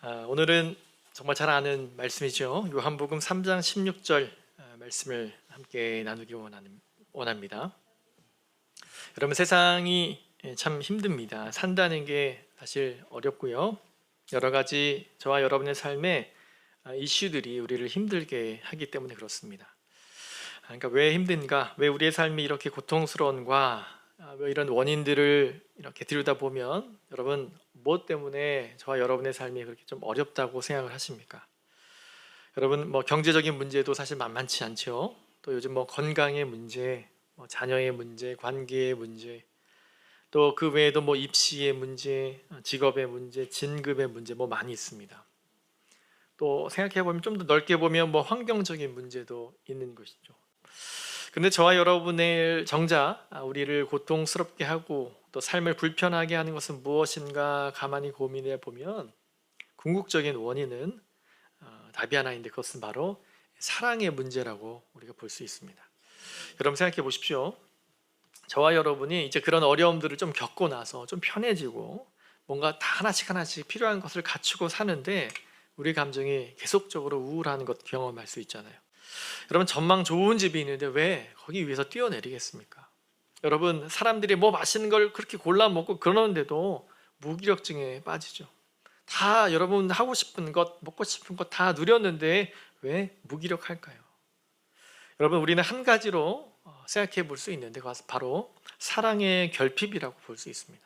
오늘은 정말 잘 아는 말씀이죠. 요한복음 3장 16절 말씀을 함께 나누기 원합니다. 여러분, 세상이 참 힘듭니다. 산다는 게 사실 어렵고요. 여러 가지 저와 여러분의 삶에 이슈들이 우리를 힘들게 하기 때문에 그렇습니다. 그러니까 왜 힘든가? 왜 우리의 삶이 이렇게 고통스러운가? 왜 이런 원인들을 이렇게 들여다보면 여러분, 무엇 때문에 저와 여러분의 삶이 그렇게 좀 어렵다고 생각을 하십니까? 여러분, 경제적인 문제도 사실 만만치 않죠. 또 요즘 건강의 문제, 자녀의 문제, 관계의 문제, 또 그 외에도 입시의 문제, 직업의 문제, 진급의 문제 많이 있습니다. 또 생각해 보면 좀 더 넓게 보면 환경적인 문제도 있는 것이죠. 근데 저와 여러분의 정작 우리를 고통스럽게 하고 또 삶을 불편하게 하는 것은 무엇인가 가만히 고민해 보면 궁극적인 원인은 답이 하나 있는데 그것은 바로 사랑의 문제라고 우리가 볼 수 있습니다. 여러분, 생각해 보십시오. 저와 여러분이 이제 그런 어려움들을 좀 겪고 나서 좀 편해지고 뭔가 다 하나씩 필요한 것을 갖추고 사는데 우리 감정이 계속적으로 우울한 것 경험할 수 있잖아요. 여러분, 전망 좋은 집이 있는데 왜 거기 위해서 뛰어내리겠습니까? 여러분, 사람들이 맛있는 걸 그렇게 골라 먹고 그러는데도 무기력증에 빠지죠. 다 여러분 하고 싶은 것, 먹고 싶은 것 다 누렸는데 왜 무기력할까요? 여러분, 우리는 한 가지로 생각해 볼 수 있는데 그것은 바로 사랑의 결핍이라고 볼 수 있습니다.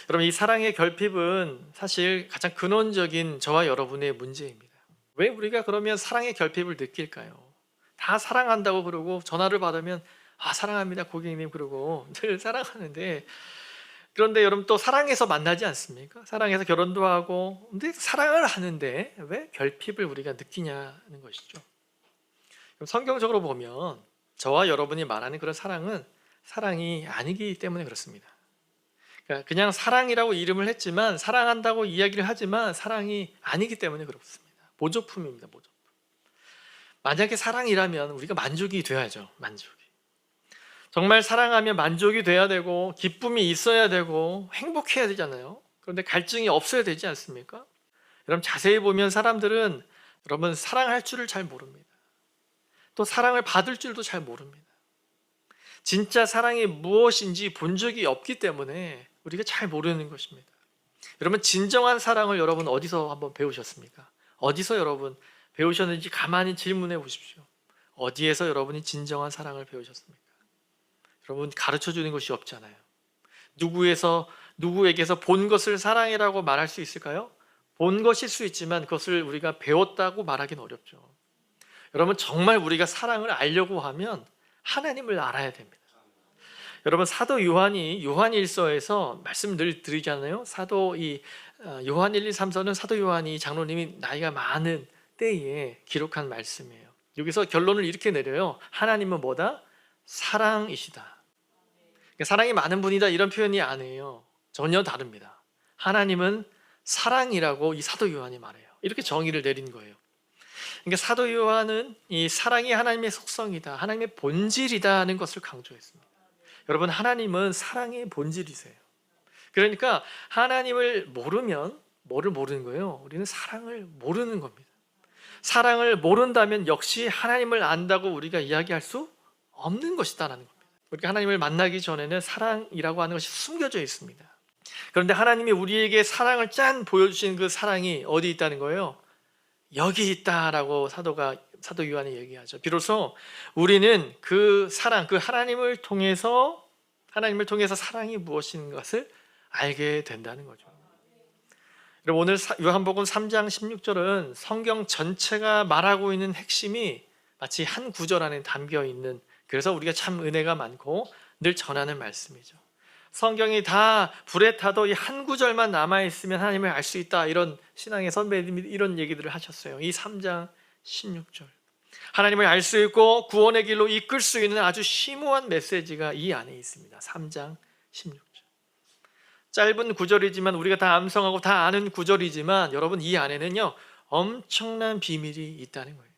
여러분, 이 사랑의 결핍은 사실 가장 근원적인 저와 여러분의 문제입니다. 왜 우리가 그러면 사랑의 결핍을 느낄까요? 다 사랑한다고 그러고 전화를 받으면 사랑합니다 고객님 그러고 늘 사랑하는데, 그런데 여러분 또 사랑해서 만나지 않습니까? 사랑해서 결혼도 하고, 근데 사랑을 하는데 왜 결핍을 우리가 느끼냐는 것이죠. 그럼 성경적으로 보면 저와 여러분이 말하는 그런 사랑은 사랑이 아니기 때문에 그렇습니다. 그러니까 그냥 사랑이라고 이름을 했지만, 사랑한다고 이야기를 하지만 사랑이 아니기 때문에 그렇습니다. 모조품입니다. 모조품. 만약에 사랑이라면 우리가 만족이 돼야죠. 만족이. 정말 사랑하면 만족이 돼야 되고 기쁨이 있어야 되고 행복해야 되잖아요. 그런데 갈증이 없어야 되지 않습니까? 여러분, 자세히 보면 사람들은 여러분 사랑할 줄을 잘 모릅니다. 또 사랑을 받을 줄도 잘 모릅니다. 진짜 사랑이 무엇인지 본 적이 없기 때문에 우리가 잘 모르는 것입니다. 여러분, 진정한 사랑을 여러분 어디서 한번 배우셨습니까? 어디서 여러분 배우셨는지 가만히 질문해 보십시오. 어디에서 여러분이 진정한 사랑을 배우셨습니까? 여러분, 가르쳐 주는 것이 없잖아요. 누구에게서 본 것을 사랑이라고 말할 수 있을까요? 본 것일 수 있지만 그것을 우리가 배웠다고 말하기는 어렵죠. 여러분, 정말 우리가 사랑을 알려고 하면 하나님을 알아야 됩니다. 여러분, 사도 요한이 요한일서에서 말씀 늘 드리잖아요. 요한 1, 2, 3서는 사도 요한이 장로님이 나이가 많은 때에 기록한 말씀이에요. 여기서 결론을 이렇게 내려요. 하나님은 뭐다? 사랑이시다. 그러니까 사랑이 많은 분이다 이런 표현이 아니에요. 전혀 다릅니다. 하나님은 사랑이라고 이 사도 요한이 말해요. 이렇게 정의를 내린 거예요. 그러니까 사도 요한은 이 사랑이 하나님의 속성이다, 하나님의 본질이다 하는 것을 강조했습니다. 여러분, 하나님은 사랑의 본질이세요. 그러니까 하나님을 모르면 뭐를 모르는 거예요? 우리는 사랑을 모르는 겁니다. 사랑을 모른다면 역시 하나님을 안다고 우리가 이야기할 수 없는 것이다라는 겁니다. 우리가 하나님을 만나기 전에는 사랑이라고 하는 것이 숨겨져 있습니다. 그런데 하나님이 우리에게 사랑을 보여주신 그 사랑이 어디 있다는 거예요? 여기 있다라고 사도 요한이 얘기하죠. 비로소 우리는 그 사랑, 그 하나님을 통해서 사랑이 무엇인 것을 알게 된다는 거죠. 여러분, 오늘 요한복음 3장 16절은 성경 전체가 말하고 있는 핵심이 마치 한 구절 안에 담겨 있는, 그래서 우리가 참 은혜가 많고 늘 전하는 말씀이죠. 성경이 다 불에 타도 이 한 구절만 남아있으면 하나님을 알 수 있다, 이런 신앙의 선배님이 이런 얘기들을 하셨어요. 이 3장 16절, 하나님을 알 수 있고 구원의 길로 이끌 수 있는 아주 심오한 메시지가 이 안에 있습니다. 3장 16절. 짧은 구절이지만 우리가 다 암송하고 다 아는 구절이지만 여러분, 이 안에는요 엄청난 비밀이 있다는 거예요.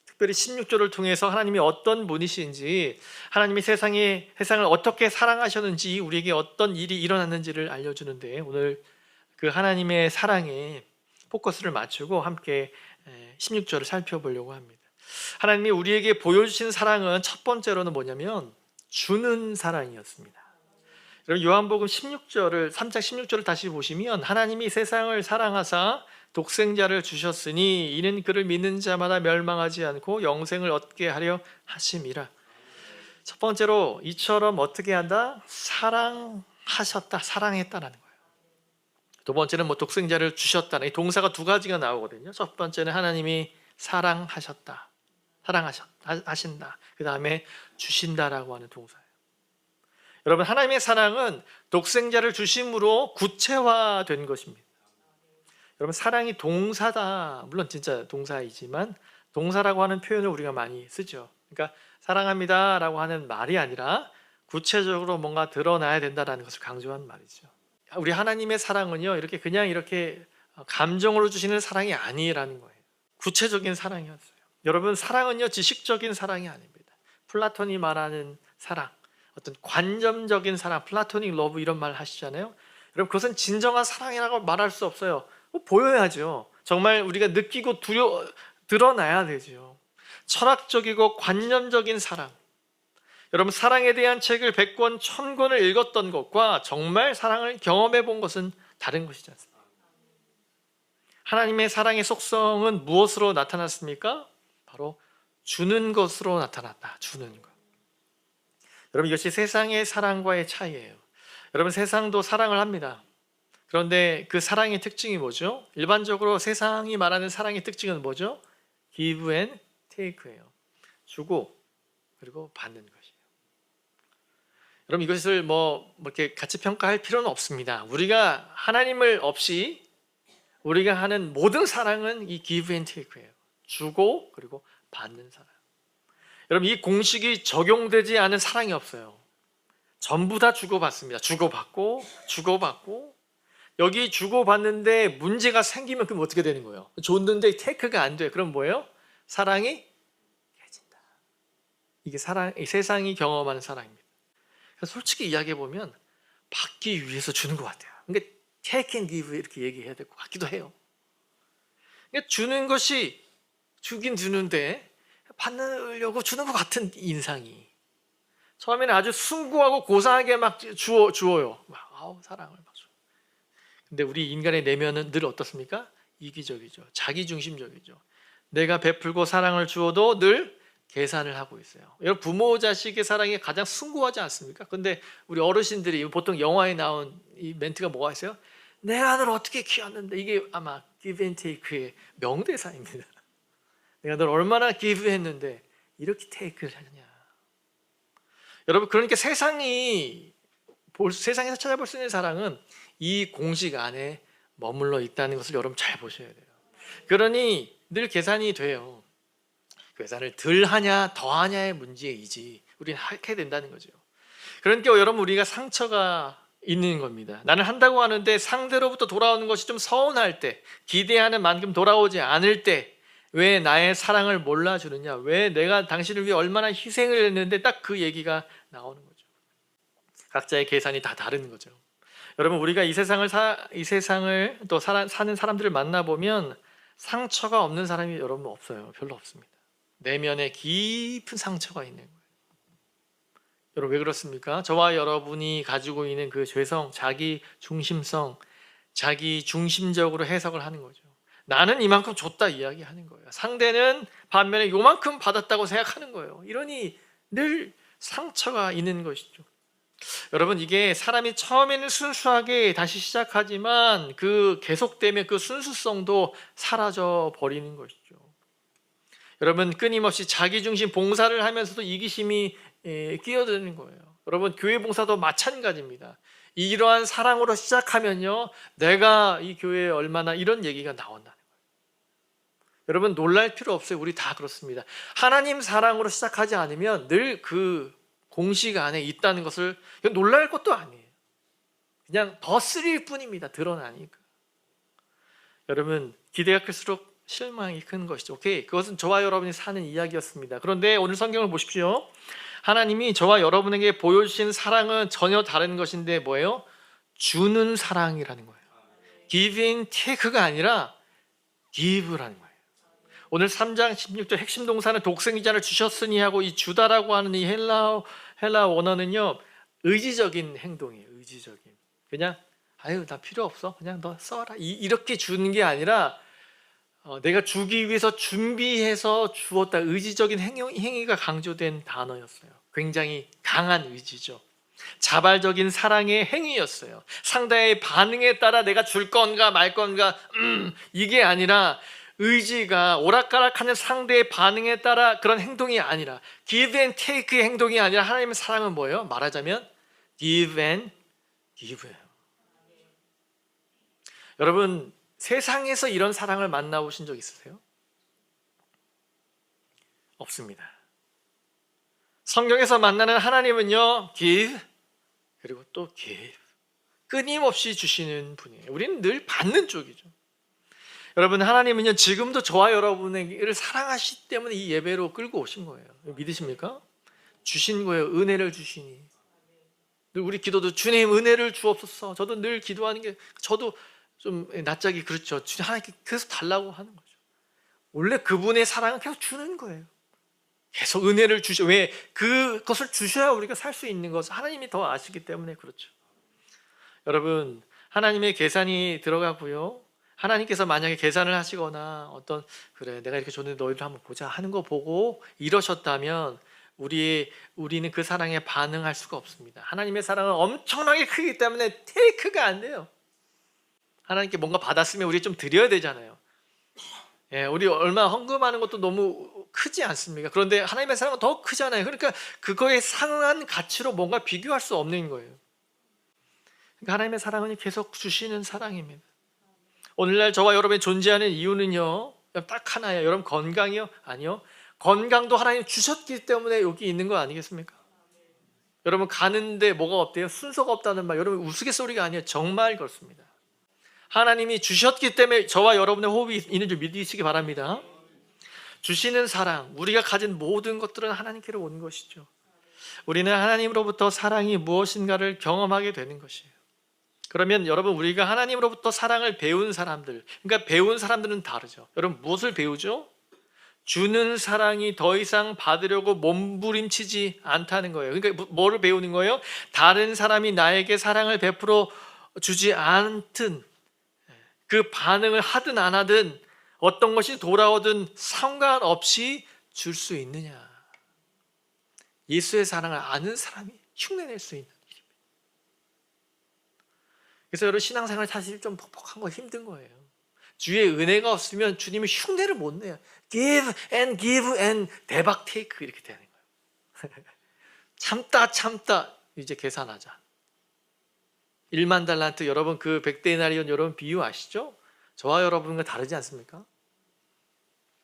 특별히 16절을 통해서 하나님이 어떤 분이신지, 하나님이 세상을 어떻게 사랑하셨는지, 우리에게 어떤 일이 일어났는지를 알려주는데, 오늘 그 하나님의 사랑의 포커스를 맞추고 함께 16절을 살펴보려고 합니다. 하나님이 우리에게 보여주신 사랑은 첫 번째로는 뭐냐면 주는 사랑이었습니다. 여러분 요한복음 16절을 3장 16절을 다시 보시면 하나님이 세상을 사랑하사 독생자를 주셨으니 이는 그를 믿는 자마다 멸망하지 않고 영생을 얻게 하려 하심이라. 첫 번째로 이처럼 어떻게 한다? 사랑하셨다, 사랑했다라는 거예요. 두 번째는 독생자를 주셨다는 이 동사가 두 가지가 나오거든요. 첫 번째는 하나님이 사랑하셨다, 사랑하신다. 그 다음에 주신다라고 하는 동사예요. 여러분 하나님의 사랑은 독생자를 주심으로 구체화된 것입니다. 여러분 사랑이 동사다. 물론 진짜 동사이지만 동사라고 하는 표현을 우리가 많이 쓰죠. 그러니까 사랑합니다 라고 하는 말이 아니라 구체적으로 뭔가 드러나야 된다는 것을 강조한 말이죠. 우리 하나님의 사랑은요 이렇게 감정으로 주시는 사랑이 아니라는 거예요. 구체적인 사랑이었어요. 여러분 사랑은요 지식적인 사랑이 아닙니다. 플라톤이 말하는 사랑, 어떤 관점적인 사랑, 플라토닉 러브 이런 말 하시잖아요. 여러분 그것은 진정한 사랑이라고 말할 수 없어요. 보여야죠. 정말 우리가 느끼고 드러나야 되죠. 철학적이고 관념적인 사랑. 여러분 사랑에 대한 책을 100권, 1000권을 읽었던 것과 정말 사랑을 경험해 본 것은 다른 것이지 않습니까? 하나님의 사랑의 속성은 무엇으로 나타났습니까? 바로 주는 것으로 나타났다. 주는 것. 여러분 이것이 세상의 사랑과의 차이예요. 여러분 세상도 사랑을 합니다. 그런데 그 사랑의 특징이 뭐죠? 일반적으로 세상이 말하는 사랑의 특징은 뭐죠? give and take예요. 주고 그리고 받는 것이에요. 여러분 이것을 이렇게 같이 평가할 필요는 없습니다. 우리가 하나님을 없이 우리가 하는 모든 사랑은 이 give and take예요. 주고 그리고 받는 사랑. 여러분 이 공식이 적용되지 않은 사랑이 없어요. 전부 다 주고받습니다. 주고받고 여기 주고받는데 문제가 생기면 그럼 어떻게 되는 거예요? 줬는데 테이크가 안 돼. 그럼 뭐예요? 사랑이 깨진다. 이게 세상이 경험하는 사랑입니다. 솔직히 이야기해 보면 받기 위해서 주는 것 같아요. 그러니까 take and give 이렇게 얘기해야 될 것 같기도 해요. 그러니까 주는 것이 주긴 주는데 받으려고 주는 것 같은 인상이. 처음에는 아주 숭고하고 고상하게 막 주어요. 사랑을 막 줘. 근데 우리 인간의 내면은 늘 어떻습니까? 이기적이죠. 자기중심적이죠. 내가 베풀고 사랑을 주어도 늘 계산을 하고 있어요. 여러분 부모 자식의 사랑이 가장 숭고하지 않습니까? 근데 우리 어르신들이 보통 영화에 나온 이 멘트가 뭐가 있어요? 내가 널 어떻게 키웠는데, 이게 아마 give and take의 명대사입니다. 내가 널 얼마나 give 했는데 이렇게 take를 하느냐. 여러분 그러니까 세상에서 찾아볼 수 있는 사랑은 이 공식 안에 머물러 있다는 것을 여러분 잘 보셔야 돼요. 그러니 늘 계산이 돼요. 계산을 덜 하냐 더 하냐의 문제이지 우리는 하게 된다는 거죠. 그러니까 여러분 우리가 상처가 있는 겁니다. 나는 한다고 하는데 상대로부터 돌아오는 것이 좀 서운할 때, 기대하는 만큼 돌아오지 않을 때 왜 나의 사랑을 몰라주느냐, 왜 내가 당신을 위해 얼마나 희생을 했는데 딱 그 얘기가 나오는 거죠. 각자의 계산이 다 다른 거죠. 여러분 우리가 이 세상을 또 사는 사람들을 만나보면 상처가 없는 사람이 여러분 없어요. 별로 없습니다. 내면에 깊은 상처가 있는 거예요. 여러분 왜 그렇습니까? 저와 여러분이 가지고 있는 그 죄성, 자기 중심성, 자기 중심적으로 해석을 하는 거죠. 나는 이만큼 줬다 이야기하는 거예요. 상대는 반면에 요만큼 받았다고 생각하는 거예요. 이러니 늘 상처가 있는 것이죠. 여러분 이게 사람이 처음에는 순수하게 다시 시작하지만 그 계속되면 그 순수성도 사라져 버리는 것이죠. 여러분 끊임없이 자기중심 봉사를 하면서도 이기심이 끼어드는 거예요. 여러분 교회 봉사도 마찬가지입니다. 이러한 사랑으로 시작하면요 내가 이 교회에 얼마나, 이런 얘기가 나온다는 거예요. 여러분 놀랄 필요 없어요. 우리 다 그렇습니다. 하나님 사랑으로 시작하지 않으면 늘 그 공식 안에 있다는 것을 놀랄 것도 아니에요. 그냥 더 쓰릴 뿐입니다. 드러나니까. 여러분 기대가 클수록 실망이 큰 것이죠. 오케이, 그것은 저와 여러분이 사는 이야기였습니다. 그런데 오늘 성경을 보십시오. 하나님이 저와 여러분에게 보여주신 사랑은 전혀 다른 것인데 뭐예요? 주는 사랑이라는 거예요. Give and take가 아니라 give라는 거예요. 오늘 3장 16절 핵심 동사는 독생자를 주셨으니 하고 이 주다라고 하는 이 헬라 원어는요 의지적인 행동이에요. 의지적인. 그냥 아유 나 필요 없어. 그냥 너 써라. 이렇게 주는 게 아니라 내가 주기 위해서 준비해서 주었다. 의지적인 행위가 강조된 단어였어요. 굉장히 강한 의지죠. 자발적인 사랑의 행위였어요. 상대의 반응에 따라 내가 줄 건가 말 건가 이게 아니라 의지가 오락가락하는 상대의 반응에 따라 그런 행동이 아니라 give and take의 행동이 아니라 하나님의 사랑은 뭐예요? 말하자면 give and give예요. 여러분 세상에서 이런 사랑을 만나보신 적 있으세요? 없습니다. 성경에서 만나는 하나님은요 give 그리고 또 give 끊임없이 주시는 분이에요. 우리는 늘 받는 쪽이죠. 여러분 하나님은요 지금도 저와 여러분을 사랑하시기 때문에 이 예배로 끌고 오신 거예요. 믿으십니까? 주신 거예요. 은혜를 주시니. 늘 우리 기도도 주님 은혜를 주옵소서. 저도 늘 기도하는 게 저도 좀 낯짝이 그렇죠. 하나님께 계속 달라고 하는 거죠. 원래 그분의 사랑은 계속 주는 거예요. 계속 은혜를 주셔. 왜? 그것을 주셔야 우리가 살 수 있는 것을 하나님이 더 아시기 때문에 그렇죠. 여러분 하나님의 계산이 들어가고요. 하나님께서 만약에 계산을 하시거나 그래 내가 이렇게 줬는데 너희들 한번 보자 하는 거 보고 이러셨다면 우리는 그 사랑에 반응할 수가 없습니다. 하나님의 사랑은 엄청나게 크기 때문에 테이크가 안 돼요. 하나님께 뭔가 받았으면 우리 좀 드려야 되잖아요. 예, 우리 얼마 헌금하는 것도 너무 크지 않습니까? 그런데 하나님의 사랑은 더 크잖아요. 그러니까 그거에 상한 가치로 뭔가 비교할 수 없는 거예요. 그러니까 하나님의 사랑은 계속 주시는 사랑입니다. 오늘날 저와 여러분이 존재하는 이유는요 딱 하나예요. 여러분 건강이요? 아니요. 건강도 하나님 주셨기 때문에 여기 있는 거 아니겠습니까? 여러분 가는데 뭐가 없대요? 순서가 없다는 말 여러분 우스갯소리가 아니에요. 정말 그렇습니다. 하나님이 주셨기 때문에 저와 여러분의 호흡이 있는 줄 믿으시기 바랍니다. 주시는 사랑, 우리가 가진 모든 것들은 하나님께로 온 것이죠. 우리는 하나님으로부터 사랑이 무엇인가를 경험하게 되는 것이에요. 그러면 여러분 우리가 하나님으로부터 사랑을 배운 사람들, 그러니까 배운 사람들은 다르죠. 여러분 무엇을 배우죠? 주는 사랑이 더 이상 받으려고 몸부림치지 않다는 거예요. 그러니까 뭐를 배우는 거예요? 다른 사람이 나에게 사랑을 베풀어 주지 않든 그 반응을 하든 안 하든 어떤 것이 돌아오든 상관없이 줄 수 있느냐. 예수의 사랑을 아는 사람이 흉내낼 수 있는 일입니다. 그래서 여러분 신앙생활 사실 좀 퍽퍽한 거 힘든 거예요. 주의 은혜가 없으면 주님이 흉내를 못 내요. give and 대박 테이크 이렇게 되는 거예요. 참다 이제 계산하자. 1만 달란트 여러분 그 100데나리온 여러분 비유 아시죠? 저와 여러분과 다르지 않습니까?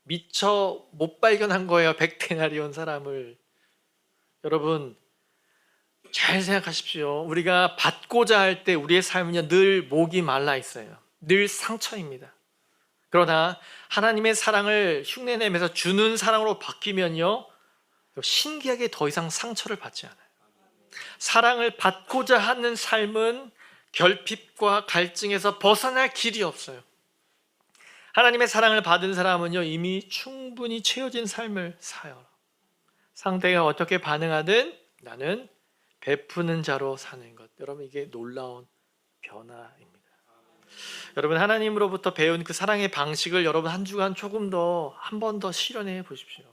미처 못 발견한 거예요. 100데나리온 사람을. 여러분 잘 생각하십시오. 우리가 받고자 할 때 우리의 삶은요 늘 목이 말라 있어요. 늘 상처입니다. 그러나 하나님의 사랑을 흉내내면서 주는 사랑으로 바뀌면요 신기하게 더 이상 상처를 받지 않아요. 사랑을 받고자 하는 삶은 결핍과 갈증에서 벗어날 길이 없어요. 하나님의 사랑을 받은 사람은요 이미 충분히 채워진 삶을 사요. 상대가 어떻게 반응하든 나는 베푸는 자로 사는 것. 여러분 이게 놀라운 변화입니다. 여러분 하나님으로부터 배운 그 사랑의 방식을 여러분 한 주간 조금 더 한 번 더 실현해 보십시오.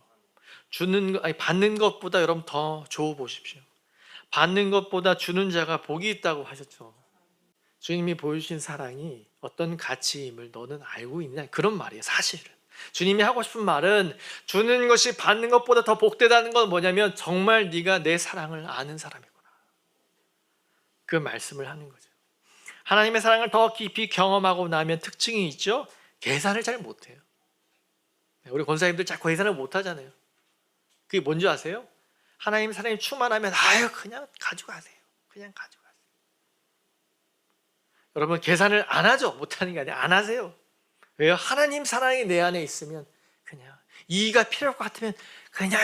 받는 것보다 여러분 더 줘 보십시오. 받는 것보다 주는 자가 복이 있다고 하셨죠. 주님이 보여주신 사랑이 어떤 가치임을 너는 알고 있느냐 그런 말이에요. 사실은 주님이 하고 싶은 말은 주는 것이 받는 것보다 더 복되다는 건 뭐냐면 정말 네가 내 사랑을 아는 사람이구나 그 말씀을 하는 거죠. 하나님의 사랑을 더 깊이 경험하고 나면 특징이 있죠. 계산을 잘 못해요. 우리 권사님들 자꾸 계산을 못하잖아요. 그게 뭔지 아세요? 하나님 사랑이 충만하면 아유 그냥 가져가세요. 그냥 가져가세요. 여러분 계산을 안 하죠. 못하는 게 아니라 안 하세요. 왜요? 하나님 사랑이 내 안에 있으면 그냥 이의가 필요할 것 같으면 그냥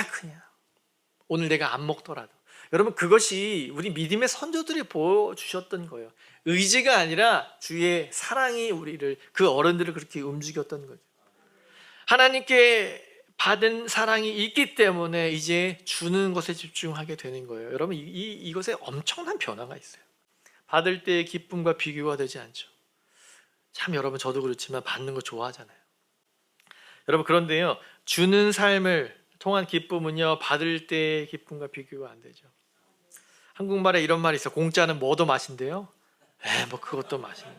오늘 내가 안 먹더라도 여러분 그것이 우리 믿음의 선조들이 보여주셨던 거예요. 의지가 아니라 주의 사랑이 우리를 그 어른들을 그렇게 움직였던 거죠. 하나님께 받은 사랑이 있기 때문에 이제 주는 것에 집중하게 되는 거예요. 여러분, 이것에 엄청난 변화가 있어요. 받을 때의 기쁨과 비교가 되지 않죠. 참 여러분, 저도 그렇지만 받는 거 좋아하잖아요. 여러분, 그런데요, 주는 삶을 통한 기쁨은요, 받을 때의 기쁨과 비교가 안 되죠. 한국말에 이런 말이 있어요. 공짜는 뭐도 맛인데요. 뭐 그것도 맛있네.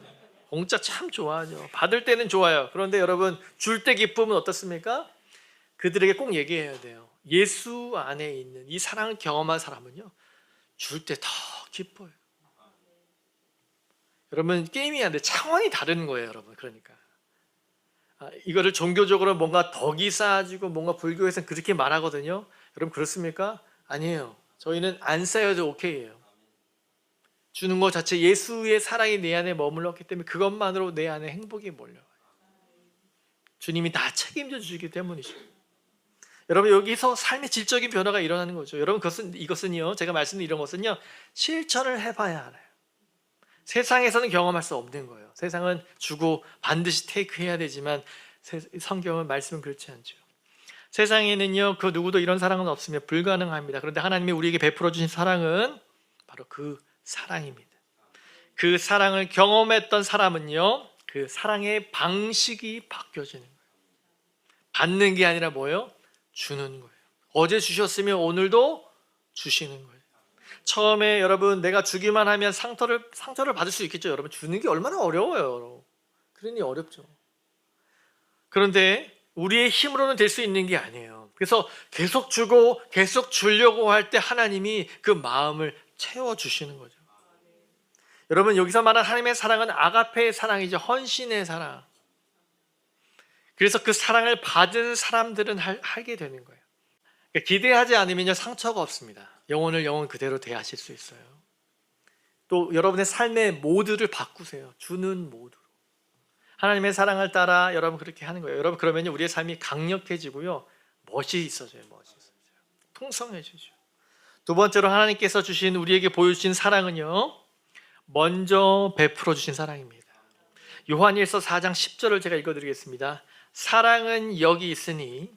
공짜 참 좋아하죠. 받을 때는 좋아요. 그런데 여러분, 줄 때 기쁨은 어떻습니까? 그들에게 꼭 얘기해야 돼요. 예수 안에 있는 이 사랑을 경험한 사람은요, 줄 때 더 기뻐요. 여러분, 게임이 안 돼. 차원이 다른 거예요, 여러분. 그러니까 이거를 종교적으로 뭔가 덕이 쌓아지고 뭔가 불교에서는 그렇게 말하거든요. 여러분, 그렇습니까? 아니에요. 저희는 안 쌓여도 오케이예요. 주는 것 자체, 예수의 사랑이 내 안에 머물렀기 때문에 그것만으로 내 안에 행복이 몰려와요. 주님이 다 책임져 주시기 때문이죠. 여러분, 여기서 삶의 질적인 변화가 일어나는 거죠. 여러분, 이것은요, 제가 말씀드린 이런 것은요, 실천을 해봐야 알아요. 세상에서는 경험할 수 없는 거예요. 세상은 주고 반드시 테이크해야 되지만 성경은 말씀은 그렇지 않죠. 세상에는요, 그 누구도 이런 사랑은 없으며 불가능합니다. 그런데 하나님이 우리에게 베풀어 주신 사랑은 바로 그 사랑입니다. 그 사랑을 경험했던 사람은요, 그 사랑의 방식이 바뀌어지는 거예요. 받는 게 아니라 뭐예요? 주는 거예요. 어제 주셨으면 오늘도 주시는 거예요. 처음에 여러분, 내가 주기만 하면 상처를 받을 수 있겠죠. 여러분, 주는 게 얼마나 어려워요. 그러니 어렵죠. 그런데 우리의 힘으로는 될 수 있는 게 아니에요. 그래서 계속 주고 계속 주려고 할 때 하나님이 그 마음을 채워주시는 거죠. 여러분, 여기서 말하는 하나님의 사랑은 아가페의 사랑이죠. 헌신의 사랑. 그래서 그 사랑을 받은 사람들은 하게 되는 거예요. 그러니까 기대하지 않으면 상처가 없습니다. 영혼을 영혼 그대로 대하실 수 있어요. 또 여러분의 삶의 모드를 바꾸세요. 주는 모드로. 하나님의 사랑을 따라 여러분 그렇게 하는 거예요. 여러분, 그러면 우리의 삶이 강력해지고요, 멋이 있어져요. 풍성해지죠. 두 번째로 하나님께서 주신, 우리에게 보여주신 사랑은요, 먼저 베풀어 주신 사랑입니다. 요한일서 4장 10절을 제가 읽어드리겠습니다. 사랑은 여기 있으니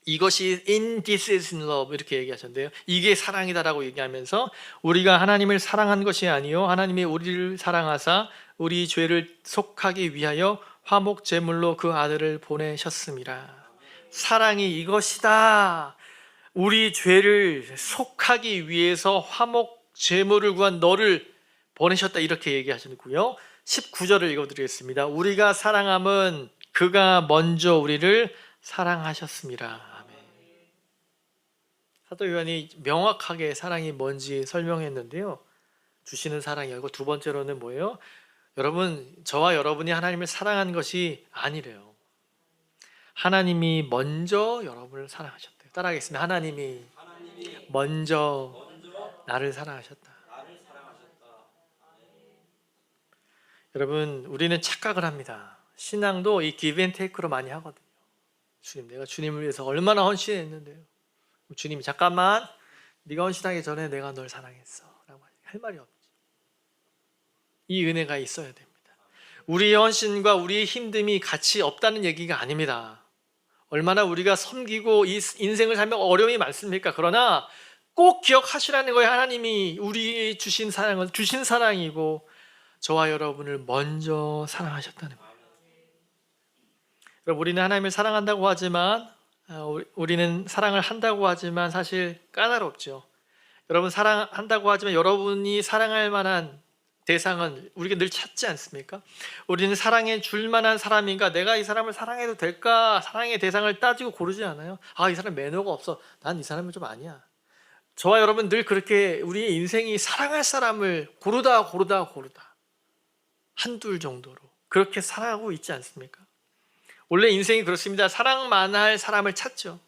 이것이 in this is in love, 이렇게 얘기하셨는데요, 이게 사랑이다라고 얘기하면서 우리가 하나님을 사랑한 것이 아니요 하나님이 우리를 사랑하사 우리 죄를 속하기 위하여 화목 제물로 그 아들을 보내셨습니다. 사랑이 이것이다. 우리 죄를 속하기 위해서 화목 제물을 구한 너를 보내셨다, 이렇게 얘기하셨고요. 19절을 읽어드리겠습니다. 우리가 사랑함은 그가 먼저 우리를 사랑하셨습니다. 아멘. 사도 요한이 명확하게 사랑이 뭔지 설명했는데요, 주시는 사랑이고, 두 번째로는 뭐예요? 여러분, 저와 여러분이 하나님을 사랑한 것이 아니래요. 하나님이 먼저 여러분을 사랑하셨대요. 따라하겠습니다. 하나님이 먼저 나를 사랑하셨다. 여러분, 우리는 착각을 합니다. 신앙도 이 기브 앤 테이크로 많이 하거든요. 주님, 내가 주님을 위해서 얼마나 헌신했는데요. 주님이 잠깐만, 네가 헌신하기 전에 내가 널 사랑했어 라고 할 말이 없죠. 이 은혜가 있어야 됩니다. 우리의 헌신과 우리의 힘듦이 같이 없다는 얘기가 아닙니다. 얼마나 우리가 섬기고 이 인생을 살면 어려움이 많습니까? 그러나 꼭 기억하시라는 거예요. 하나님이 우리 주신 사랑은 주신 사랑이고 저와 여러분을 먼저 사랑하셨다는 거예요. 여러분, 우리는 하나님을 사랑한다고 하지만, 우리는 사랑을 한다고 하지만 사실 까다롭죠. 여러분, 사랑한다고 하지만 여러분이 사랑할 만한 대상은 우리가 늘 찾지 않습니까? 우리는 사랑해 줄 만한 사람인가, 내가 이 사람을 사랑해도 될까, 사랑의 대상을 따지고 고르지 않아요. 이 사람 매너가 없어, 난 이 사람은 좀 아니야. 저와 여러분 늘 그렇게 우리의 인생이 사랑할 사람을 고르다 한둘 정도로 그렇게 살아가고 있지 않습니까? 원래 인생이 그렇습니다. 사랑만 할 사람을 찾죠.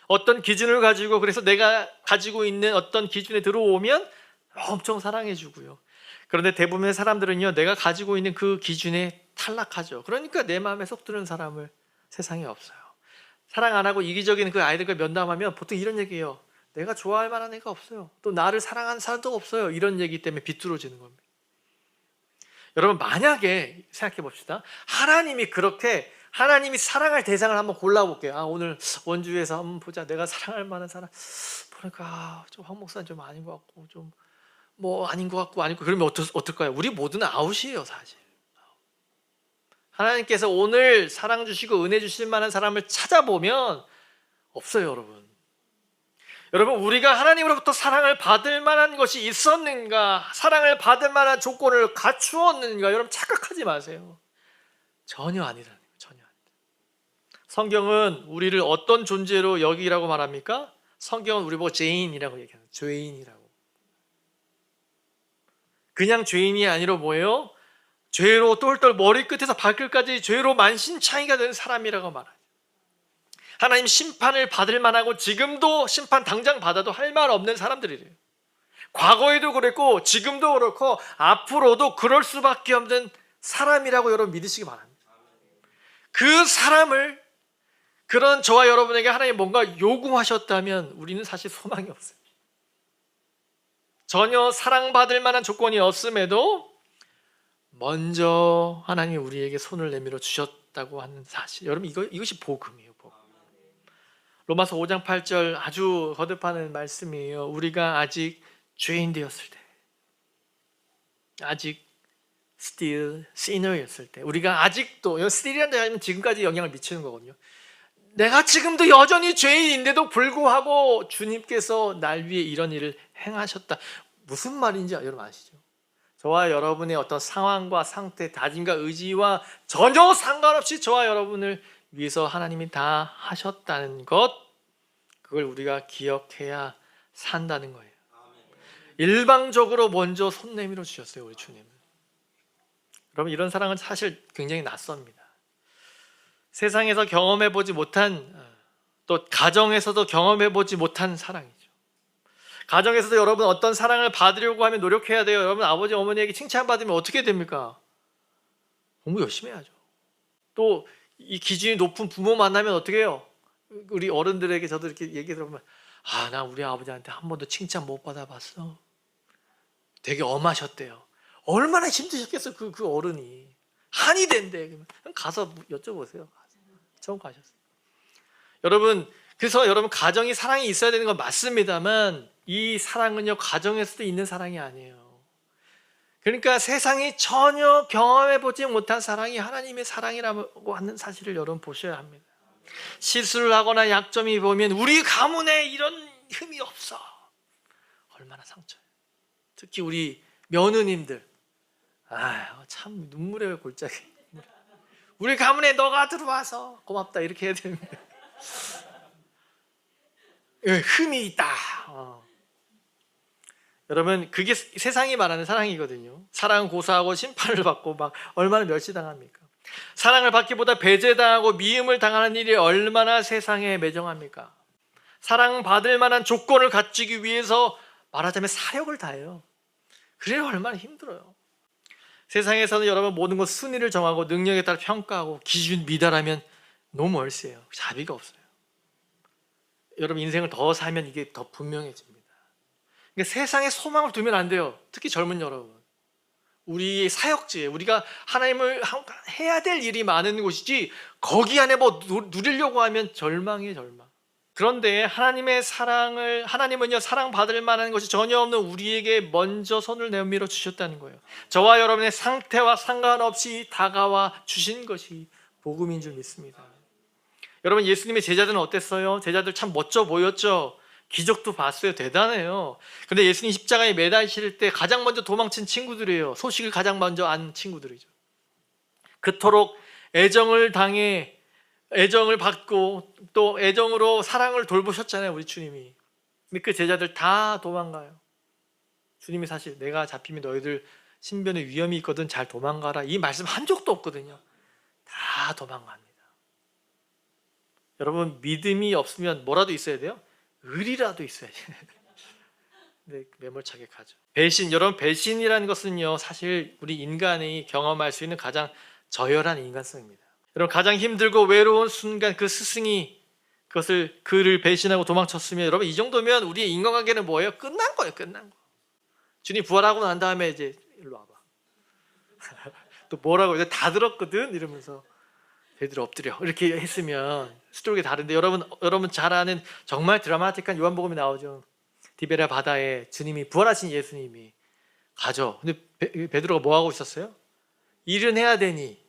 어떤 기준을 가지고, 그래서 내가 가지고 있는 어떤 기준에 들어오면 엄청 사랑해 주고요. 그런데 대부분의 사람들은요, 내가 가지고 있는 그 기준에 탈락하죠. 그러니까 내 마음에 쏙 드는 사람을 세상에 없어요. 사랑 안 하고 이기적인 그 아이들과 면담하면 보통 이런 얘기예요. 내가 좋아할 만한 애가 없어요. 또 나를 사랑하는 사람도 없어요. 이런 얘기 때문에 비뚤어지는 겁니다. 여러분, 만약에 생각해 봅시다. 하나님이 그렇게 하나님이 사랑할 대상을 한번 골라볼게요. 오늘 원주에서 한번 보자. 내가 사랑할 만한 사람 보니까 좀 황 목사는 좀 아닌 것 같고 좀 뭐 아닌 것 같고 아니고 그러면 어떨까요? 우리 모두는 아웃이에요, 사실. 하나님께서 오늘 사랑 주시고 은혜 주실 만한 사람을 찾아보면 없어요, 여러분. 여러분, 우리가 하나님으로부터 사랑을 받을 만한 것이 있었는가, 사랑을 받을 만한 조건을 갖추었는가, 여러분 착각하지 마세요. 전혀 아니라는 거예요. 전혀 아니다. 성경은 우리를 어떤 존재로 여기라고 말합니까? 성경은 우리 보고 죄인이라고 얘기합니다. 죄인이라고. 그냥 죄인이 아니라 뭐예요? 죄로 똘똘 머리끝에서 발끝까지 죄로 만신창이가 된 사람이라고 말하죠. 하나님 심판을 받을 만하고 지금도 심판 당장 받아도 할 말 없는 사람들이래요. 과거에도 그랬고 지금도 그렇고 앞으로도 그럴 수밖에 없는 사람이라고 여러분 믿으시기 바랍니다. 그 사람을, 그런 저와 여러분에게 하나님 뭔가 요구하셨다면 우리는 사실 소망이 없어요. 전혀 사랑받을 만한 조건이 없음에도 먼저 하나님이 우리에게 손을 내밀어 주셨다고 하는 사실, 여러분 이것이 복음이에요. 복음. 로마서 5장 8절 아주 거듭하는 말씀이에요. 우리가 아직 죄인 되었을 때, 아직 still sinner였을 때, 우리가 아직도, still이라는 단어는 지금까지 영향을 미치는 거거든요. 내가 지금도 여전히 죄인인데도 불구하고 주님께서 날 위해 이런 일을 행하셨다. 무슨 말인지 여러분 아시죠? 저와 여러분의 어떤 상황과 상태, 다짐과 의지와 전혀 상관없이 저와 여러분을 위해서 하나님이 다 하셨다는 것, 그걸 우리가 기억해야 산다는 거예요. 일방적으로 먼저 손 내밀어 주셨어요, 우리 주님은. 여러분, 이런 사랑은 사실 굉장히 낯섭니다. 세상에서 경험해보지 못한, 또 가정에서도 경험해보지 못한 사랑이죠. 가정에서도 여러분 어떤 사랑을 받으려고 하면 노력해야 돼요. 여러분, 아버지 어머니에게 칭찬받으면 어떻게 됩니까? 공부 열심히 해야죠. 또 이 기준이 높은 부모 만나면 어떻게 해요? 우리 어른들에게 저도 이렇게 얘기 들어보면, 나 우리 아버지한테 한 번도 칭찬 못 받아봤어. 되게 엄하셨대요. 얼마나 힘드셨겠어, 그 어른이. 한이 된대. 그러면 가서 여쭤보세요. 처음 가셨어요. 여러분, 그래서 여러분, 가정이 사랑이 있어야 되는 건 맞습니다만 이 사랑은요, 가정에서도 있는 사랑이 아니에요. 그러니까 세상이 전혀 경험해보지 못한 사랑이 하나님의 사랑이라고 하는 사실을 여러분 보셔야 합니다. 실수를 하거나 약점이 보면 우리 가문에 이런 흠이 없어. 얼마나 상처예요. 특히 우리 며느님들, 참 눈물의 골짜기. 우리 가문에 너가 들어와서 고맙다 이렇게 해야 됩니다. 흠이 있다. 여러분, 그게 세상이 말하는 사랑이거든요. 사랑은 고사하고 심판을 받고 막 얼마나 멸시당합니까? 사랑을 받기보다 배제당하고 미움을 당하는 일이 얼마나 세상에 매정합니까? 사랑받을 만한 조건을 갖추기 위해서 말하자면 사력을 다해요. 그래야 얼마나 힘들어요. 세상에서는 여러분 모든 것 순위를 정하고 능력에 따라 평가하고 기준 미달하면 너무 얼세요. 자비가 없어요. 여러분, 인생을 더 살면 이게 더 분명해집니다. 그러니까 세상에 소망을 두면 안 돼요. 특히 젊은 여러분. 우리의 사역지에 우리가 하나님을 해야 될 일이 많은 곳이지 거기 안에 뭐 누리려고 하면 절망이에요, 절망. 그런데 하나님의 사랑을, 하나님은요, 사랑받을 만한 것이 전혀 없는 우리에게 먼저 손을 내밀어 주셨다는 거예요. 저와 여러분의 상태와 상관없이 다가와 주신 것이 복음인 줄 믿습니다. 여러분, 예수님의 제자들은 어땠어요? 제자들 참 멋져 보였죠? 기적도 봤어요. 대단해요. 근데 예수님 십자가에 매달릴 때 가장 먼저 도망친 친구들이에요. 소식을 가장 먼저 안 친구들이죠. 그토록 애정을 당해, 애정을 받고 또 애정으로 사랑을 돌보셨잖아요, 우리 주님이. 근데 그 제자들 다 도망가요. 주님이 사실 내가 잡히면 너희들 신변에 위험이 있거든, 잘 도망가라, 이 말씀 한 적도 없거든요. 다 도망갑니다. 여러분, 믿음이 없으면 뭐라도 있어야 돼요? 의리라도 있어야지. 네, 매몰차게 가죠. 배신, 여러분, 배신이라는 것은요, 사실 우리 인간이 경험할 수 있는 가장 저열한 인간성입니다. 여러분, 가장 힘들고 외로운 순간 그 스승이 그를 배신하고 도망쳤으면, 여러분, 이 정도면 우리의 인간관계는 뭐예요? 끝난 거예요. 끝난 거. 주님 부활하고 난 다음에 이제 일로 와봐. 또 뭐라고, 이제 다 들었거든 이러면서 베드로 엎드려 이렇게 했으면 스토리가 다른데 여러분 잘 아는 정말 드라마틱한 요한복음이 나오죠. 디베라 바다에 주님이 부활하신 예수님이 가죠. 근데 베드로가 뭐 하고 있었어요? 일은 해야 되니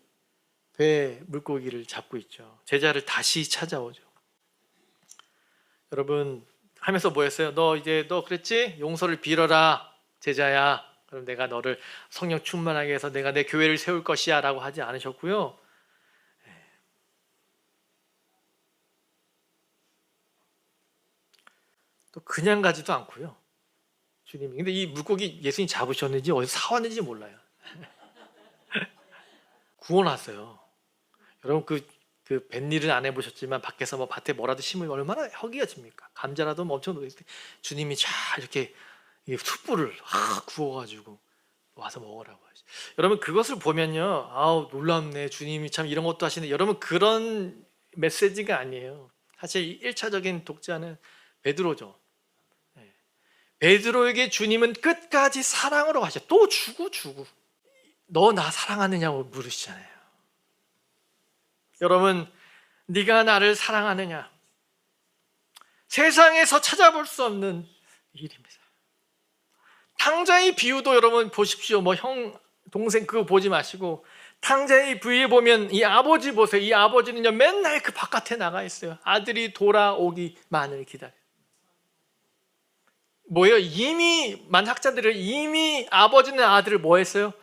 배 물고기를 잡고 있죠. 제자를 다시 찾아오죠. 여러분 하면서 뭐 했어요? 너 그랬지? 용서를 빌어라 제자야. 그럼 내가 너를 성령 충만하게 해서 내가 내 교회를 세울 것이야 라고 하지 않으셨고요. 또 그냥 가지도 않고요. 주님이. 근데 이 물고기 예수님이 잡으셨는지 어디서 사왔는지 몰라요. 구워놨어요. 여러분 그 뱃일은 안 해보셨지만 밖에서 뭐 밭에 뭐라도 심으면 얼마나 허기가 집니까? 감자라도 뭐 엄청 녹일 때 주님이 쫙 이렇게 숯불을 구워가지고 와서 먹으라고 하죠. 여러분 그것을 보면요, 아우 놀랍네, 주님이 참 이런 것도 하시네. 여러분 그런 메시지가 아니에요. 사실 1차적인 독자는 베드로죠. 베드로에게 주님은 끝까지 사랑으로 가셔. 또 주고 너 나 사랑하느냐고 물으시잖아요. 여러분 네가 나를 사랑하느냐? 세상에서 찾아볼 수 없는 일입니다. 탕자의 비유도 여러분 보십시오. 뭐 형 동생 그거 보지 마시고 탕자의 비유에 보면 이 아버지 보세요. 이 아버지는요 맨날 그 바깥에 나가 있어요. 아들이 돌아오기만을 기다려요. 뭐예요? 이미 아버지는 아들을 뭐 했어요?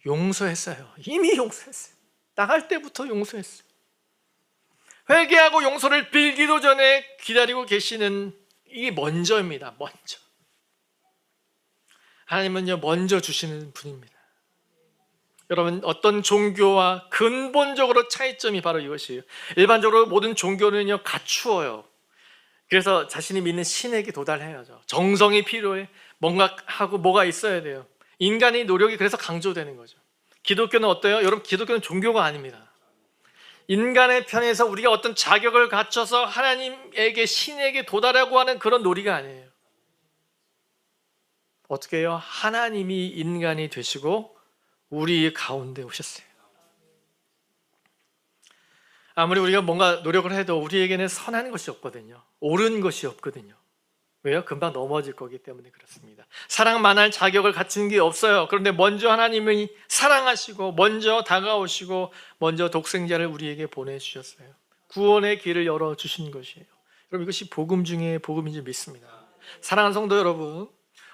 용서했어요. 이미 용서했어요. 나갈 때부터 용서했어요. 회개하고 용서를 빌기도 전에 기다리고 계시는, 이게 먼저입니다. 먼저. 하나님은요 먼저 주시는 분입니다. 여러분 어떤 종교와 근본적으로 차이점이 바로 이것이에요. 일반적으로 모든 종교는요 갖추어요. 그래서 자신이 믿는 신에게 도달해야죠. 정성이 필요해. 뭔가 하고 뭐가 있어야 돼요. 인간의 노력이 그래서 강조되는 거죠. 기독교는 어때요? 여러분 기독교는 종교가 아닙니다. 인간의 편에서 우리가 어떤 자격을 갖춰서 하나님에게 신에게 도달하고 하는 그런 놀이가 아니에요. 어떻게 해요? 하나님이 인간이 되시고 우리 가운데 오셨어요. 아무리 우리가 뭔가 노력을 해도 우리에게는 선한 것이 없거든요. 옳은 것이 없거든요. 왜요? 금방 넘어질 거기 때문에 그렇습니다. 사랑만할 자격을 갖춘 게 없어요. 그런데 먼저 하나님이 사랑하시고 먼저 다가오시고 먼저 독생자를 우리에게 보내주셨어요. 구원의 길을 열어주신 것이에요. 여러분 이것이 복음 중에 복음인 줄 믿습니다. 사랑하는 성도 여러분,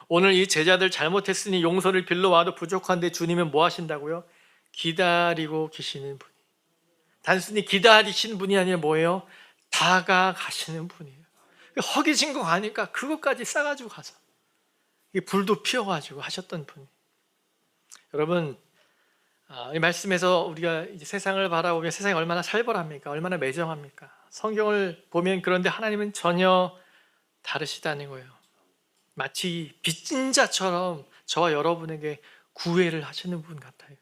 오늘 이 제자들 잘못했으니 용서를 빌러와도 부족한데 주님은 뭐 하신다고요? 기다리고 계시는 분이. 단순히 기다리시는 분이 아니라 뭐예요? 다가가시는 분이에요. 허기진 거 아니까 그것까지 싸가지고 가서 불도 피워가지고 하셨던 분. 여러분 이 말씀에서 우리가 이제 세상을 바라보면 세상이 얼마나 살벌합니까? 얼마나 매정합니까? 성경을 보면 그런데 하나님은 전혀 다르시다는 거예요. 마치 빚진 자처럼 저와 여러분에게 구애를 하시는 분 같아요.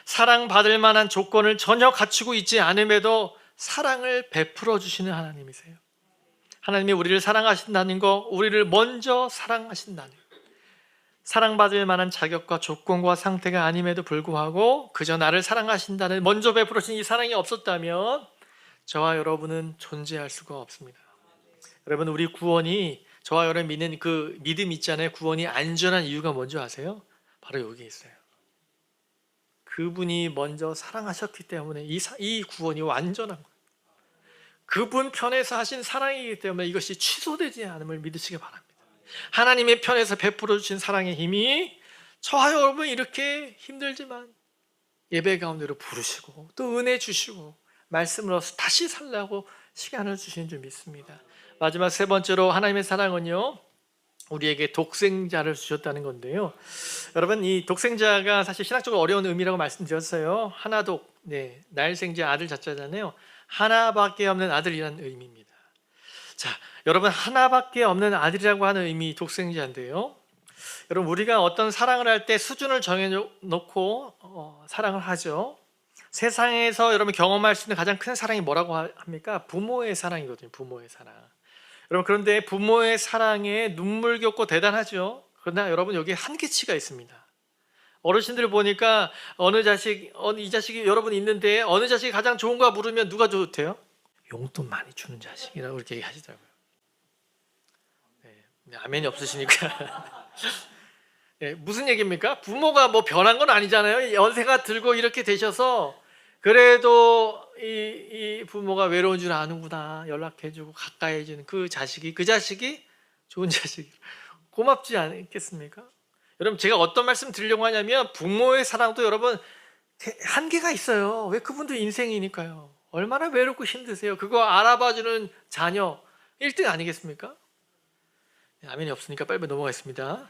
사랑받을 만한 조건을 전혀 갖추고 있지 않음에도 사랑을 베풀어 주시는 하나님이세요. 하나님이 우리를 사랑하신다는 거, 우리를 먼저 사랑하신다는 거. 사랑받을 만한 자격과 조건과 상태가 아님에도 불구하고 그저 나를 사랑하신다는 먼저 베풀어 주신 이 사랑이 없었다면 저와 여러분은 존재할 수가 없습니다. 여러분 우리 구원이, 저와 여러분 믿는 그 믿음 있잖아요. 구원이 안전한 이유가 뭔지 아세요? 바로 여기 있어요. 그분이 먼저 사랑하셨기 때문에 이 구원이 완전한 거예요. 그분 편에서 하신 사랑이기 때문에 이것이 취소되지 않음을 믿으시기 바랍니다. 하나님의 편에서 베풀어 주신 사랑의 힘이 저와 여러분 이렇게 힘들지만 예배 가운데로 부르시고 또 은혜 주시고 말씀으로 다시 살라고 시간을 주신 줄 믿습니다. 마지막 세 번째로 하나님의 사랑은요 우리에게 독생자를 주셨다는 건데요. 여러분 이 독생자가 사실 신학적으로 어려운 의미라고 말씀드렸어요. 하나독, 날생자 아들 자자잖아요. 하나밖에 없는 아들이라는 의미입니다. 자, 여러분 하나밖에 없는 아들이라고 하는 의미 독생자인데요. 여러분 우리가 어떤 사랑을 할 때 수준을 정해놓고 사랑을 하죠. 세상에서 여러분 경험할 수 있는 가장 큰 사랑이 뭐라고 합니까? 부모의 사랑이거든요. 부모의 사랑. 여러분 그런데 부모의 사랑에 눈물겹고 대단하죠. 그러나 여러분 여기에 한계치가 있습니다. 어르신들 보니까 이 자식이 여러분 있는데 어느 자식이 가장 좋은가 물으면 누가 좋대요? 용돈 많이 주는 자식이라고 그렇게 얘기하시더라고요. 네, 아멘이 없으시니까. 네, 무슨 얘기입니까? 부모가 뭐 변한 건 아니잖아요. 연세가 들고 이렇게 되셔서 그래도 이 부모가 외로운 줄 아는구나, 연락해주고 가까이 해주는 그 자식이 좋은 자식이 고맙지 않겠습니까? 여러분, 제가 어떤 말씀 드리려고 하냐면 부모의 사랑도 여러분 한계가 있어요. 왜? 그분도 인생이니까요. 얼마나 외롭고 힘드세요. 그거 알아봐주는 자녀 1등 아니겠습니까? 네, 아멘이 없으니까 빨리 넘어가겠습니다.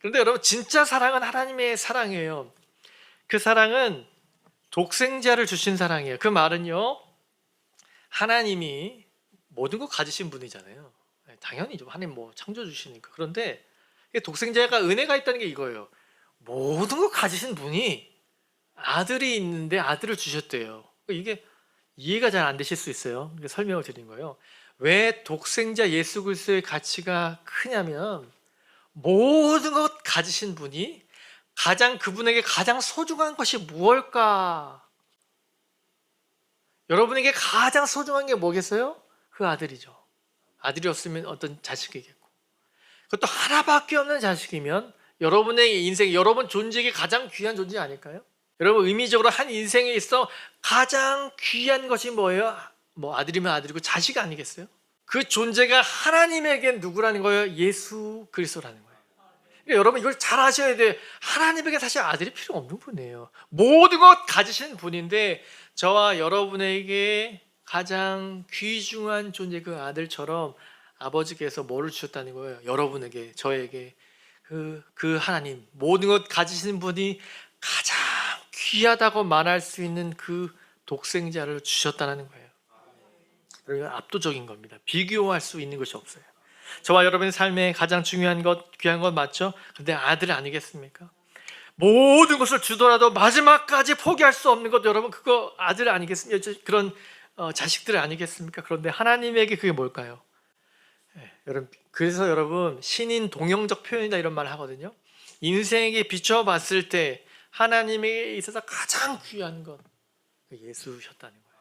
그런데 여러분, 진짜 사랑은 하나님의 사랑이에요. 그 사랑은 독생자를 주신 사랑이에요. 그 말은요, 하나님이 모든 것 가지신 분이잖아요. 당연히죠. 하나님 뭐 창조 주시니까. 그런데 독생자가 은혜가 있다는 게 이거예요. 모든 것 가지신 분이 아들이 있는데 아들을 주셨대요. 이게 이해가 잘 안 되실 수 있어요. 설명을 드린 거예요. 왜 독생자 예수 그리스도의 가치가 크냐면 모든 것 가지신 분이 그분에게 가장 소중한 것이 무엇일까? 여러분에게 가장 소중한 게 뭐겠어요? 그 아들이죠. 아들이 없으면 어떤 자식이겠고, 그것도 하나밖에 없는 자식이면 여러분의 인생, 여러분 존재에게 가장 귀한 존재 아닐까요? 여러분, 의미적으로 한 인생에 있어 가장 귀한 것이 뭐예요? 뭐 아들이면 아들이고 자식 아니겠어요? 그 존재가 하나님에겐 누구라는 거예요? 예수 그리스도라는 거예요. 그러니까 여러분, 이걸 잘 아셔야 돼요. 하나님에게 사실 아들이 필요 없는 분이에요. 모든 것 가지신 분인데 저와 여러분에게 가장 귀중한 존재 그 아들처럼 아버지께서 뭐를 주셨다는 거예요? 여러분에게, 저에게 그 하나님, 모든 것 가지신 분이 가장 귀하다고 말할 수 있는 그 독생자를 주셨다는 거예요. 그리고 압도적인 겁니다. 비교할 수 있는 것이 없어요. 저와 여러분의 삶에 가장 중요한 것, 귀한 것 맞죠? 근데 아들 아니겠습니까? 모든 것을 주더라도 마지막까지 포기할 수 없는 것, 여러분, 그거 아들 아니겠습니까? 그런 자식들 아니겠습니까? 그런데 하나님에게 그게 뭘까요? 여러분, 그래서 여러분, 신인 동형적 표현이다 이런 말을 하거든요. 인생에게 비춰봤을 때 하나님에게 있어서 가장 귀한 것, 예수셨다는 거예요.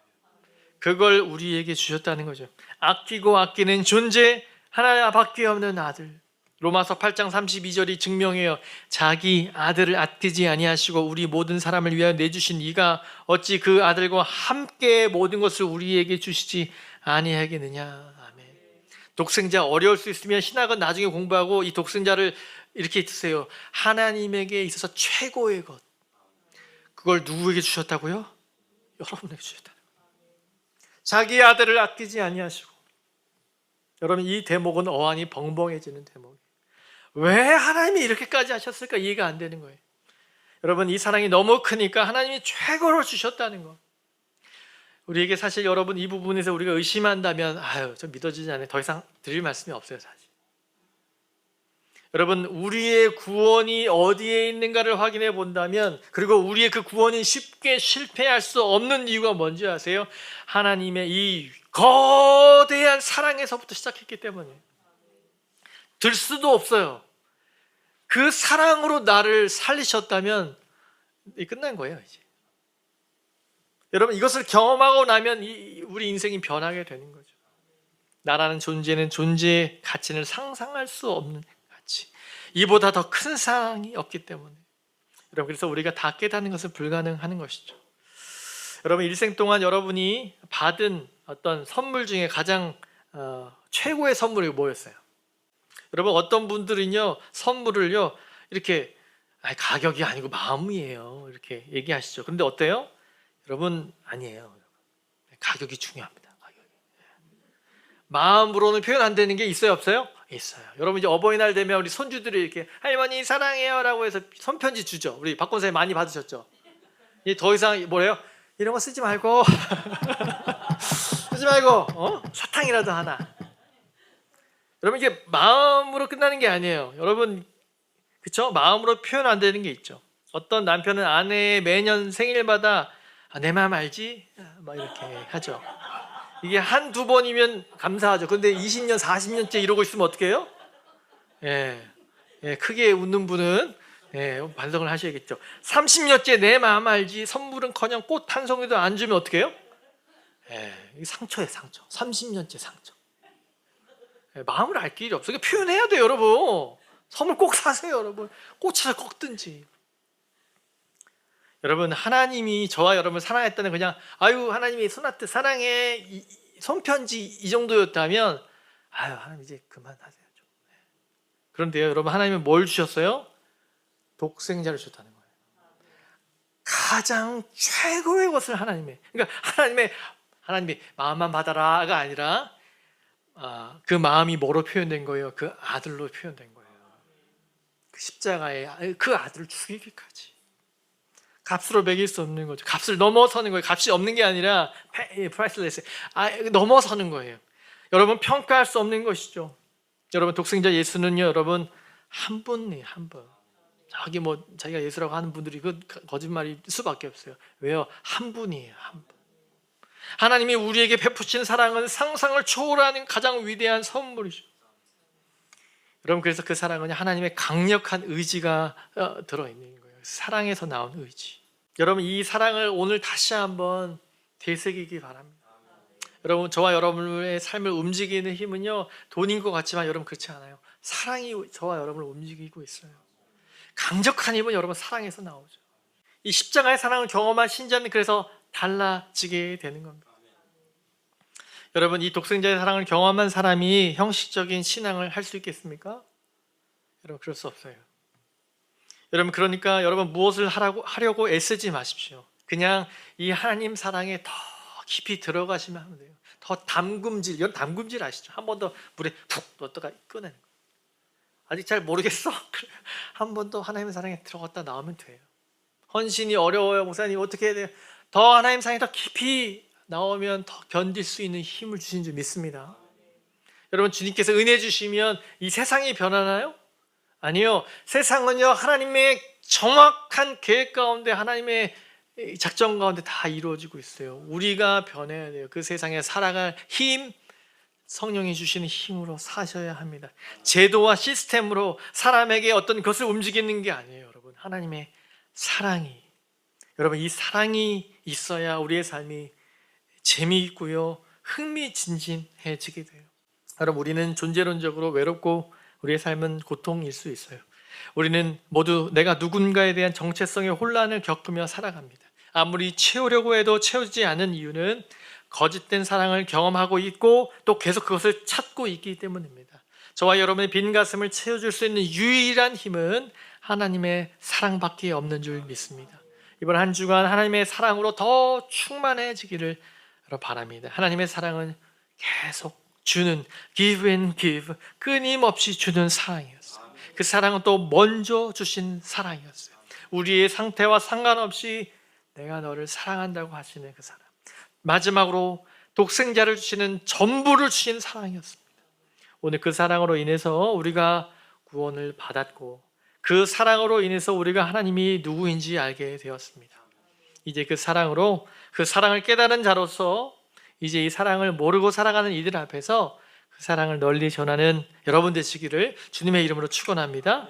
그걸 우리에게 주셨다는 거죠. 아끼고 아끼는 존재, 하나밖에 없는 아들. 로마서 8장 32절이 증명해요. 자기 아들을 아끼지 아니하시고 우리 모든 사람을 위하여 내주신 이가 어찌 그 아들과 함께 모든 것을 우리에게 주시지 아니하겠느냐. 아멘. 독생자 어려울 수 있으면 신학은 나중에 공부하고 이 독생자를 이렇게 드세요. 하나님에게 있어서 최고의 것, 그걸 누구에게 주셨다고요? 여러분에게 주셨다. 자기 아들을 아끼지 아니하시고. 여러분, 이 대목은 어안이 벙벙해지는 대목이에요. 왜 하나님이 이렇게까지 하셨을까 이해가 안 되는 거예요. 여러분, 이 사랑이 너무 크니까 하나님이 최고로 주셨다는 거. 우리에게 사실 여러분 이 부분에서 우리가 의심한다면 좀 믿어지지 않아요. 더 이상 드릴 말씀이 없어요, 사실. 여러분, 우리의 구원이 어디에 있는가를 확인해 본다면, 그리고 우리의 그 구원이 쉽게 실패할 수 없는 이유가 뭔지 아세요? 하나님의 이 거대한 사랑에서부터 시작했기 때문에 들 수도 없어요. 그 사랑으로 나를 살리셨다면 끝난 거예요, 이제. 여러분, 이것을 경험하고 나면 우리 인생이 변하게 되는 거죠. 나라는 존재는 존재의 가치는 상상할 수 없는 가치, 이보다 더 큰 사랑이 없기 때문에 여러분, 그래서 우리가 다 깨닫는 것은 불가능한 것이죠. 여러분, 일생 동안 여러분이 받은 어떤 선물 중에 가장 최고의 선물이 뭐였어요? 여러분, 어떤 분들은요 선물을요 이렇게 가격이 아니고 마음이에요 이렇게 얘기하시죠. 그런데 어때요? 여러분, 아니에요. 가격이 중요합니다. 가격이. 마음으로는 표현 안 되는 게 있어요, 없어요? 있어요. 여러분, 이제 어버이날 되면 우리 손주들이 이렇게 할머니 사랑해요 라고 해서 손편지 주죠. 우리 박권 선생님 많이 받으셨죠? 이제 더 이상 뭐래요? 이런 거 쓰지 말고 쓰지 말고 사탕이라도 하나. 여러분, 이게 마음으로 끝나는 게 아니에요. 여러분, 그쵸? 마음으로 표현 안 되는 게 있죠. 어떤 남편은 아내의 매년 생일마다 내 마음 알지? 막 이렇게 하죠. 이게 한두 번이면 감사하죠. 근데 20년, 40년째 이러고 있으면 어떻게 해요? 예, 크게 웃는 분은 반성을 하셔야겠죠. 30년째 내 마음 알지 선물은커녕 꽃 한 송이도 안 주면 어떻게 해요? 이게 상처예요, 상처. 30년째 상처. 마음을 알 길이 없어요. 표현해야 돼요, 여러분. 선물 꼭 사세요, 여러분. 꽃을 꺾든지. 여러분, 하나님이 저와 여러분을 사랑했다는 그냥 아유 하나님이 손아트 사랑해 손편지 이 정도였다면 아유 하나님 이제 그만하세요 좀. 그런데요, 여러분, 하나님은 뭘 주셨어요? 독생자를 주셨다는 거예요. 가장 최고의 것을 그러니까 하나님의 마음만 받아라가 아니라 그 마음이 뭐로 표현된 거예요? 그 아들로 표현된 거예요. 그 십자가에 그 아들을 죽이기까지. 값으로 매길 수 없는 거죠. 값을 넘어서는 거예요. 값이 없는 게 아니라 priceless. 넘어서는 거예요. 여러분, 평가할 수 없는 것이죠. 여러분, 독생자 예수는요, 여러분, 한 분이에요, 한 분. 자기가 예수라고 하는 분들이 그 거짓말일 수밖에 없어요. 왜요? 한 분이에요, 한 분. 하나님이 우리에게 베푸신 사랑은 상상을 초월하는 가장 위대한 선물이죠. 여러분, 그래서 그 사랑은 하나님의 강력한 의지가 들어있는 거예요. 사랑에서 나온 의지. 여러분, 이 사랑을 오늘 다시 한번 되새기기 바랍니다. 여러분, 저와 여러분의 삶을 움직이는 힘은요, 돈인 것 같지만 여러분 그렇지 않아요. 사랑이 저와 여러분을 움직이고 있어요. 강력한 힘은 여러분 사랑에서 나오죠. 이 십자가의 사랑을 경험한 신자는 그래서 달라지게 되는 겁니다. 여러분, 이 독생자의 사랑을 경험한 사람이 형식적인 신앙을 할 수 있겠습니까? 여러분, 그럴 수 없어요. 여러분, 그러니까 여러분 무엇을 하려고 애쓰지 마십시오. 그냥 이 하나님 사랑에 더 깊이 들어가시면 하면 돼요. 더 담금질, 여러분 담금질 아시죠? 한 번 더 물에 푹 넣었다가 꺼내는 거예요. 아직 잘 모르겠어? 한 번 더 하나님의 사랑에 들어갔다 나오면 돼요. 헌신이 어려워요, 목사님. 어떻게 해야 돼요? 더 하나님 사랑에 더 깊이 나오면 더 견딜 수 있는 힘을 주신 줄 믿습니다. 여러분, 주님께서 은혜 주시면 이 세상이 변하나요? 아니요. 세상은요, 하나님의 정확한 계획 가운데, 하나님의 작전 가운데 다 이루어지고 있어요. 우리가 변해야 돼요. 그 세상에 살아갈 힘, 성령이 주시는 힘으로 사셔야 합니다. 제도와 시스템으로 사람에게 어떤 것을 움직이는 게 아니에요, 여러분. 하나님의 사랑이. 여러분, 이 사랑이 있어야 우리의 삶이 재미있고요, 흥미진진해지게 돼요. 여러분, 우리는 존재론적으로 외롭고 우리의 삶은 고통일 수 있어요. 우리는 모두 내가 누군가에 대한 정체성의 혼란을 겪으며 살아갑니다. 아무리 채우려고 해도 채우지 않는 이유는 거짓된 사랑을 경험하고 있고 또 계속 그것을 찾고 있기 때문입니다. 저와 여러분의 빈 가슴을 채워줄 수 있는 유일한 힘은 하나님의 사랑밖에 없는 줄 믿습니다. 이번 한 주간 하나님의 사랑으로 더 충만해지기를 바랍니다. 하나님의 사랑은 계속 주는, give and give, 끊임없이 주는 사랑이었어요. 그 사랑은 또 먼저 주신 사랑이었어요. 우리의 상태와 상관없이 내가 너를 사랑한다고 하시는 그 사랑. 마지막으로 독생자를 주시는 전부를 주신 사랑이었습니다. 오늘 그 사랑으로 인해서 우리가 구원을 받았고 그 사랑으로 인해서 우리가 하나님이 누구인지 알게 되었습니다. 이제 그 사랑으로 그 사랑을 깨달은 자로서 이제 이 사랑을 모르고 살아가는 이들 앞에서 그 사랑을 널리 전하는 여러분 되시기를 주님의 이름으로 축원합니다.